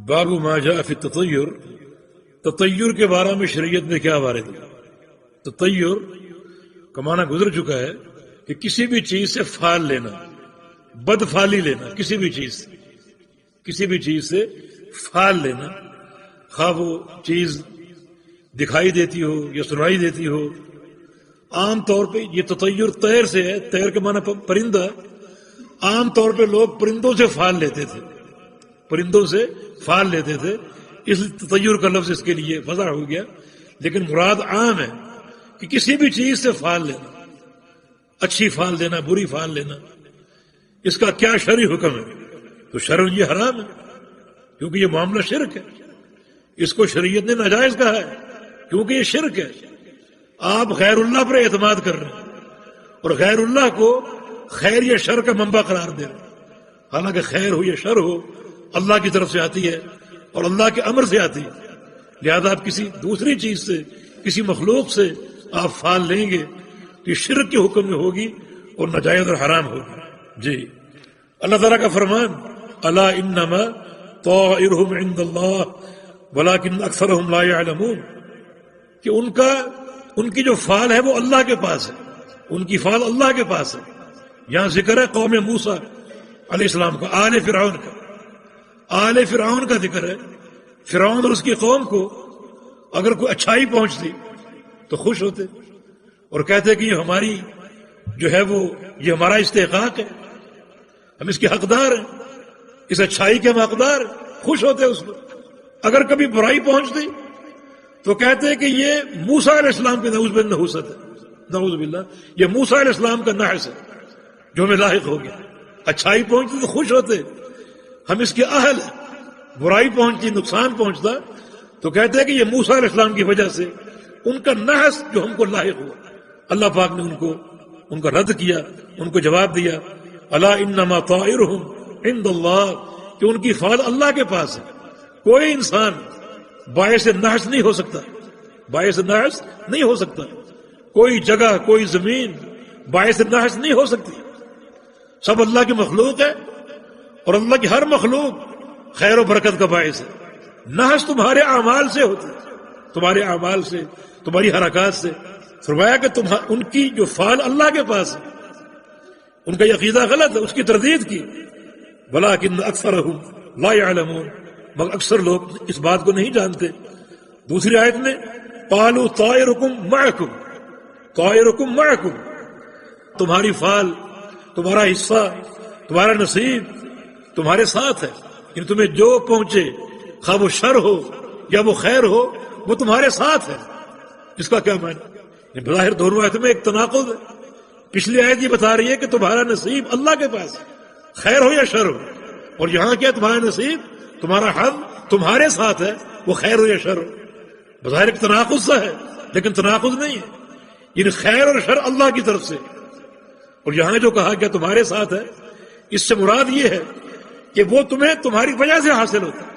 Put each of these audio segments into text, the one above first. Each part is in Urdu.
باب ما جاء فی التطیر، تطیر کے بارے میں شریعت میں کیا وارد ہے؟ تطیر کا معنی گزر چکا ہے کہ کسی بھی چیز سے فال لینا، بدفالی لینا، کسی بھی چیز سے فال لینا، خواہ وہ چیز دکھائی دیتی ہو یا سنائی دیتی ہو۔ عام طور پہ یہ تطیر طیر سے ہے، طیر کے معنی پرندہ۔ عام طور پہ لوگ پرندوں سے فال لیتے تھے، اس لیے تطیر کا لفظ اس کے لیے وضع ہو گیا، لیکن مراد عام ہے کہ کسی بھی چیز سے فال لینا، اچھی فال لینا، بری فال لینا۔ اس کا کیا شرعی حکم ہے؟ تو شرع یہ حرام ہے، کیونکہ یہ معاملہ شرک ہے۔ اس کو شریعت نے ناجائز کہا ہے کیونکہ یہ شرک ہے۔ آپ غیر اللہ پر اعتماد کر رہے ہیں اور غیر اللہ کو خیر یا شر کا منبع قرار دے رہے ہیں، حالانکہ خیر ہو یا شر ہو اللہ کی طرف سے آتی ہے اور اللہ کے امر سے آتی ہے۔ لہذا آپ کسی دوسری چیز سے، کسی مخلوق سے آپ فال لیں گے تو یہ شرک کے حکم میں ہوگی اور ناجائز اور حرام ہوگی۔ جی، اللہ تعالیٰ کا فرمان الا انما طائرهم عند اللہ ولکن اکثرهم لا يعلمون، کہ ان کی جو فال ہے وہ اللہ کے پاس ہے، ان کی فال اللہ کے پاس ہے۔ یہاں ذکر ہے قوم موسیٰ علیہ السلام کا، آل فرعون کا ذکر ہے۔ فرعون اور اس کی قوم کو اگر کوئی اچھائی پہنچتی تو خوش ہوتے اور کہتے کہ یہ ہماری جو ہے وہ یہ ہمارا استحقاق ہے، ہم اس کے حقدار ہیں، اس اچھائی کے ہم حقدار ہیں، خوش ہوتے اس پر۔ اگر کبھی برائی پہنچتی تو کہتے کہ یہ موسیٰ علیہ السلام کے نعوذ باللہ، یہ موسیٰ علیہ السلام کا نحس ہے جو ہمیں لاحق ہو گیا۔ اچھائی پہنچتی تو خوش ہوتے، ہم اس کے اہل ہیں۔ برائی پہنچتی، نقصان پہنچتا تو کہتے کہ یہ موسیٰ علیہ السلام کی وجہ سے ان کا نحس جو ہم کو لاحق ہوا۔ اللہ پاک نے ان کا رد کیا، ان کو جواب دیا الا انما طائرهم عند اللہ، کہ ان کی فال اللہ کے پاس ہے۔ کوئی انسان باعث نحس نہیں ہو سکتا، کوئی جگہ، کوئی زمین باعث نحس نہیں ہو سکتی۔ سب اللہ کی مخلوق ہے اور اللہ کی ہر مخلوق خیر و برکت کا باعث ہے۔ نحس تمہارے اعمال سے ہوتی ہے، تمہارے اعمال سے، تمہاری حرکات سے۔ فرمایا کہ ان کی جو فال اللہ کے پاس ہے، ان کا یہ عقیدہ غلط ہے، اس کی تردید کی۔ ولکن اکثرهم لا يعلمون، مگر اکثر لوگ اس بات کو نہیں جانتے۔ دوسری آیت میں قالوا طائركم معكم، تمہاری فال، تمہارا حصہ، تمہارا نصیب تمہارے ساتھ ہے، یعنی تمہیں جو پہنچے، خواہ وہ شر ہو یا وہ خیر ہو، وہ تمہارے ساتھ ہے۔ اس کا کیا معنی؟ بظاہر دونوں آیتوں میں ایک تناقض ہے۔ پچھلی آیت یہ بتا رہی ہے کہ تمہارا نصیب اللہ کے پاس ہے، خیر ہو یا شر ہو، اور یہاں کیا تمہارا نصیب، تمہارا حظ تمہارے ساتھ ہے، وہ خیر ہو یا شر ہو۔ بظاہر ایک تناقض سا ہے، لیکن تناقض نہیں ہے، یعنی خیر اور شر اللہ کی طرف سے۔ اور یہاں جو کہا کہ تمہارے ساتھ ہے، اس سے مراد یہ ہے کہ وہ تمہیں تمہاری وجہ سے حاصل ہوتا ہے۔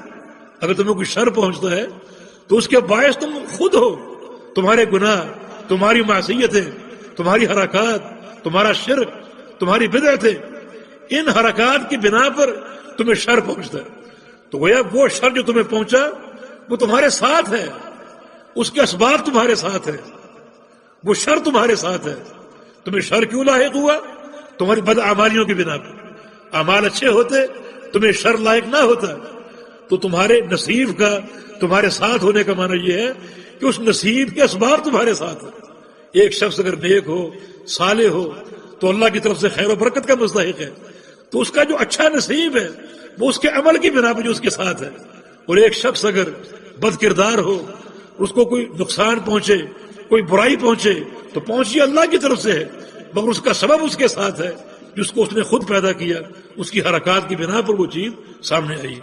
اگر تمہیں کوئی شر پہنچتا ہے تو اس کے باعث تم خود ہو، تمہارے گناہ، تمہاری معصیتیں، تمہاری حرکات، تمہارا شرک، تمہاری بدعتیں، ان حرکات کی بنا پر تمہیں شر پہنچتا ہے۔ تو گویا وہ شر جو تمہیں پہنچا وہ تمہارے ساتھ ہے، اس کے اسباب تمہارے ساتھ ہے، وہ شر تمہارے ساتھ ہے۔ تمہیں شر کیوں لاحق ہوا؟ تمہاری بدعمالیوں کی بنا پر۔ اعمال اچھے ہوتے تمہیں شر لاحق نہ ہوتا، تو تمہارے نصیب کا، تمہارے ساتھ ہونے کا معنی یہ ہے کہ اس نصیب کے اسباب تمہارے ساتھ ہیں۔ ایک شخص اگر نیک ہو، صالح ہو، تو اللہ کی طرف سے خیر و برکت کا مستحق ہے، تو اس کا جو اچھا نصیب ہے وہ اس کے عمل کی بنا پر جو اس کے ساتھ ہے۔ اور ایک شخص اگر بد کردار ہو، اس کو کوئی نقصان پہنچے، کوئی برائی پہنچے، تو پہنچی اللہ کی طرف سے ہے، مگر اس کا سبب اس کے ساتھ ہے جس کو اس نے خود پیدا کیا، اس کی حرکات کی بنا پر وہ چیز سامنے آئی۔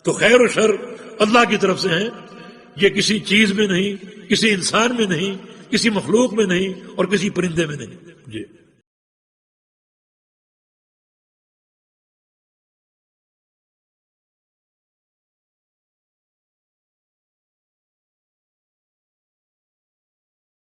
تو خیر و شر اللہ کی طرف سے ہیں، یہ کسی چیز میں نہیں، کسی انسان میں نہیں، کسی مخلوق میں نہیں، اور کسی پرندے میں نہیں۔ جی